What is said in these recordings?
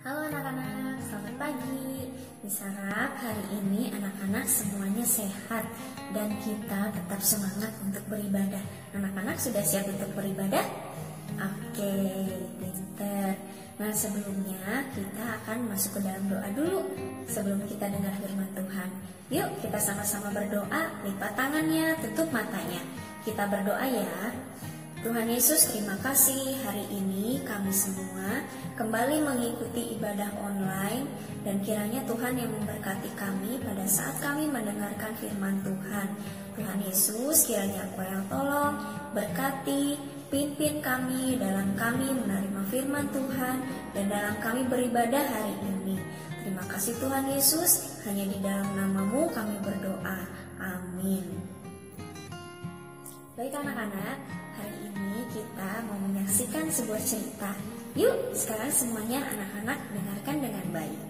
Halo anak-anak, selamat pagi. Bisa harap hari ini anak-anak semuanya sehat dan kita tetap semangat untuk beribadah. Anak-anak sudah siap untuk beribadah? Oke, pinter. Nah, sebelumnya kita akan masuk ke dalam doa dulu sebelum kita dengar firman Tuhan. Yuk, kita sama-sama berdoa. Lipat tangannya, tutup matanya. Kita berdoa ya. Tuhan Yesus, terima kasih hari ini kami semua kembali mengikuti ibadah online, dan kiranya Tuhan yang memberkati kami pada saat kami mendengarkan firman Tuhan. Tuhan Yesus, kiranya Engkau yang tolong, berkati, pimpin kami dalam kami menerima firman Tuhan dan dalam kami beribadah hari ini. Terima kasih Tuhan Yesus, hanya di dalam nama-Mu kami berdoa. Amin. Baik anak-anak, hari ini kita mau menyaksikan sebuah cerita. Yuk, sekarang semuanya anak-anak dengarkan dengan baik.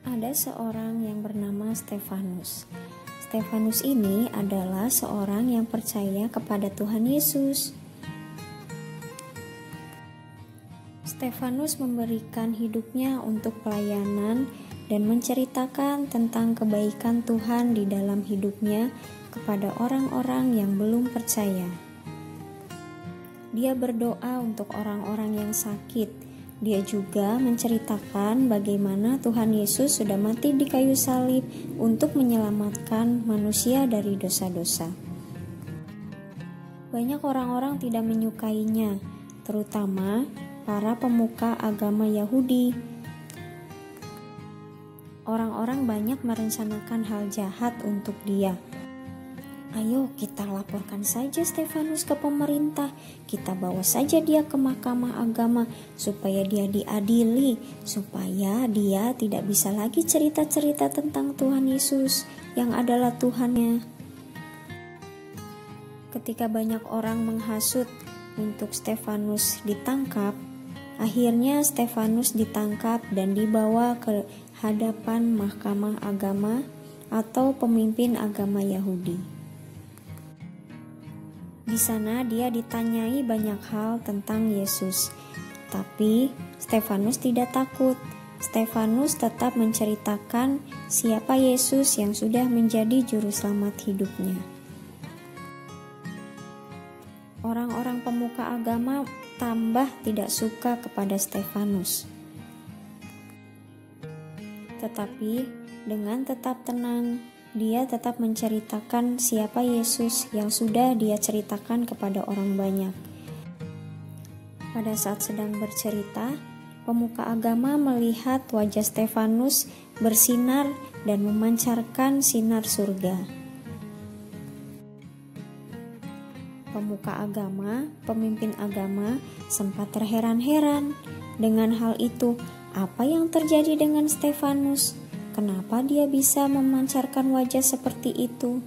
Ada seorang yang bernama Stefanus. Stefanus ini adalah seorang yang percaya kepada Tuhan Yesus. Stefanus memberikan hidupnya untuk pelayanan dan menceritakan tentang kebaikan Tuhan di dalam hidupnya kepada orang-orang yang belum percaya. Dia berdoa untuk orang-orang yang sakit. Dia juga menceritakan bagaimana Tuhan Yesus sudah mati di kayu salib untuk menyelamatkan manusia dari dosa-dosa. Banyak orang-orang tidak menyukainya, terutama para pemuka agama Yahudi. Orang-orang banyak merencanakan hal jahat untuk dia. Ayo kita laporkan saja Stefanus ke pemerintah. Kita bawa saja dia ke mahkamah agama supaya dia diadili, supaya dia tidak bisa lagi cerita-cerita tentang Tuhan Yesus yang adalah Tuhannya. Ketika banyak orang menghasut untuk Stefanus ditangkap, akhirnya Stefanus ditangkap dan dibawa ke hadapan mahkamah agama atau pemimpin agama Yahudi. Di sana dia ditanyai banyak hal tentang Yesus, tapi Stefanus tidak takut. Stefanus tetap menceritakan siapa Yesus yang sudah menjadi juru selamat hidupnya. Orang-orang pemuka agama tambah tidak suka kepada Stefanus. Tetapi dengan tetap tenang, dia tetap menceritakan siapa Yesus yang sudah dia ceritakan kepada orang banyak. Pada saat sedang bercerita, pemuka agama melihat wajah Stefanus bersinar dan memancarkan sinar surga. Pemuka agama, pemimpin agama sempat terheran-heran dengan hal itu. Apa yang terjadi dengan Stefanus? Kenapa dia bisa memancarkan wajah seperti itu?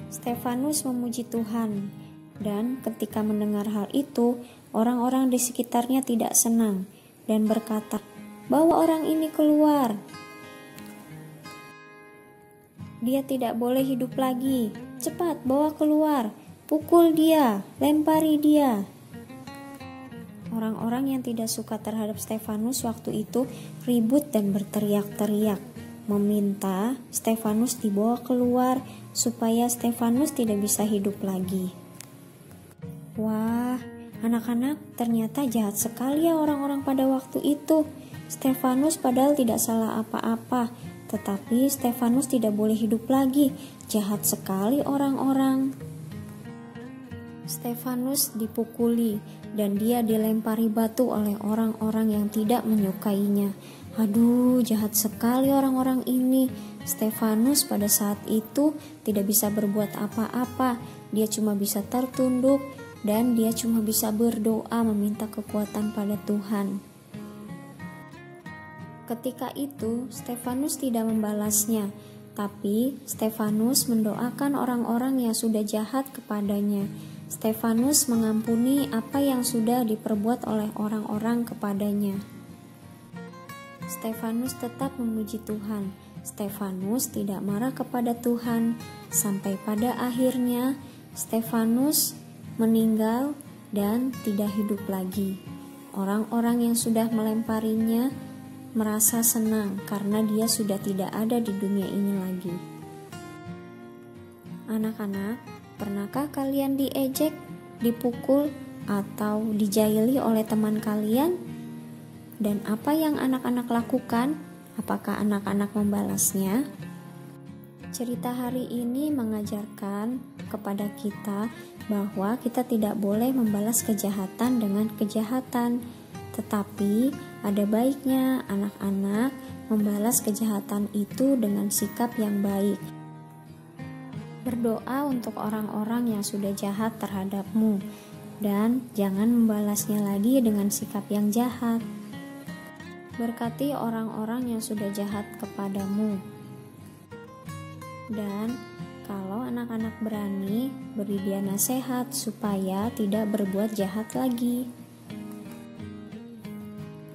Stefanus memuji Tuhan, dan ketika mendengar hal itu, orang-orang di sekitarnya tidak senang dan berkata, "Bawa orang ini keluar. Dia tidak boleh hidup lagi. Cepat bawa keluar. Pukul dia, lempari dia." Orang-orang yang tidak suka terhadap Stefanus waktu itu ribut dan berteriak-teriak, meminta Stefanus dibawa keluar supaya Stefanus tidak bisa hidup lagi. Wah, anak-anak, ternyata jahat sekali ya orang-orang pada waktu itu. Stefanus padahal tidak salah apa-apa, tetapi Stefanus tidak boleh hidup lagi. Jahat sekali orang-orang. Stefanus dipukuli dan dia dilempari batu oleh orang-orang yang tidak menyukainya. Aduh, jahat sekali orang-orang ini. Stefanus pada saat itu tidak bisa berbuat apa-apa. Dia cuma bisa tertunduk dan dia cuma bisa berdoa meminta kekuatan pada Tuhan. Ketika itu, Stefanus tidak membalasnya, tapi Stefanus mendoakan orang-orang yang sudah jahat kepadanya. Stefanus mengampuni apa yang sudah diperbuat oleh orang-orang kepadanya. Stefanus tetap memuji Tuhan. Stefanus tidak marah kepada Tuhan, sampai pada akhirnya Stefanus meninggal, dan tidak hidup lagi. Orang-orang yang sudah melemparinya merasa senang karena dia sudah tidak ada di dunia ini lagi. Anak-anak, pernahkah kalian diejek, dipukul, atau dijaili oleh teman kalian? Dan apa yang anak-anak lakukan? Apakah anak-anak membalasnya? Cerita hari ini mengajarkan kepada kita bahwa kita tidak boleh membalas kejahatan dengan kejahatan, tetapi ada baiknya anak-anak membalas kejahatan itu dengan sikap yang baik. Berdoa untuk orang-orang yang sudah jahat terhadapmu, dan jangan membalasnya lagi dengan sikap yang jahat. Berkati orang-orang yang sudah jahat kepadamu. Dan kalau anak-anak berani, beri dia nasihat supaya tidak berbuat jahat lagi.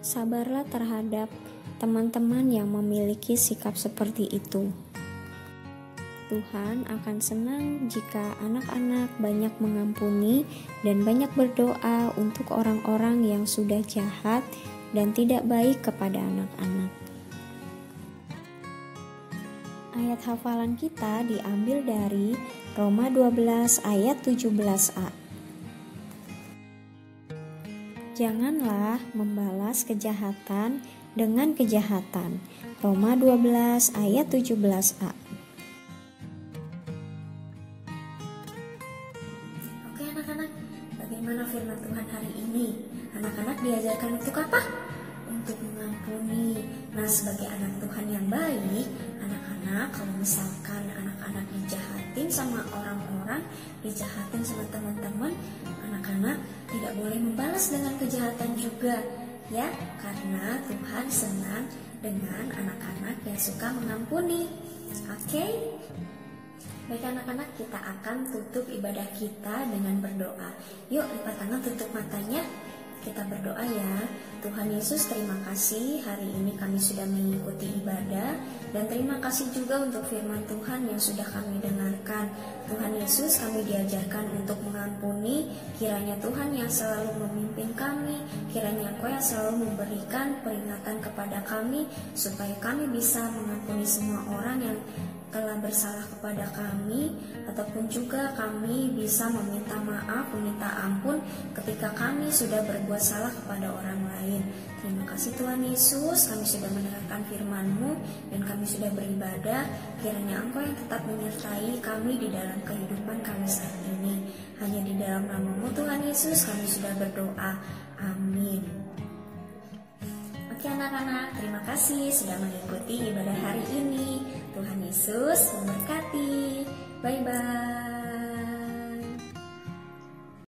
Sabarlah terhadap teman-teman yang memiliki sikap seperti itu. Tuhan akan senang jika anak-anak banyak mengampuni dan banyak berdoa untuk orang-orang yang sudah jahat dan tidak baik kepada anak-anak. Ayat hafalan kita diambil dari Roma 12 ayat 17a. Janganlah membalas kejahatan dengan kejahatan. Roma 12 ayat 17a. Oke anak-anak, bagaimana firman Tuhan hari ini? Anak-anak diajarkan untuk apa? Untuk mengampuni. Nah, sebagai anak Tuhan yang baik, anak-anak kalau misalkan anak-anak dijahatin sama orang-orang, dijahatin sama teman-teman, anak-anak tidak boleh membalas dengan kejahatan juga, ya, karena Tuhan senang dengan anak-anak yang suka mengampuni. Oke? Baik anak-anak, kita akan tutup ibadah kita dengan berdoa. Yuk, lipat tangan, tutup matanya. Kita berdoa ya. Tuhan Yesus, terima kasih hari ini kami sudah mengikuti ibadah, dan terima kasih juga untuk firman Tuhan yang sudah kami dengarkan. Tuhan Yesus, kami diajarkan untuk mengampuni. Kiranya Tuhan yang selalu memimpin kami, kiranya Engkau yang selalu memberikan peringatan kepada kami, supaya kami bisa mengampuni semua orang yang telah bersalah kepada kami, ataupun juga kami bisa meminta maaf, meminta ampun ketika kami sudah berbuat salah kepada orang lain. Terima kasih Tuhan Yesus, kami sudah mendengarkan firman-Mu dan kami sudah beribadah. Kiranya Engkau yang tetap menyertai kami di dalam kehidupan kami saat ini. Hanya di dalam nama-Mu Tuhan Yesus kami sudah berdoa. Amin. Oke anak-anak, terima kasih sudah mengikuti ibadah hari ini. Tuhan Yesus memberkati. Bye-bye.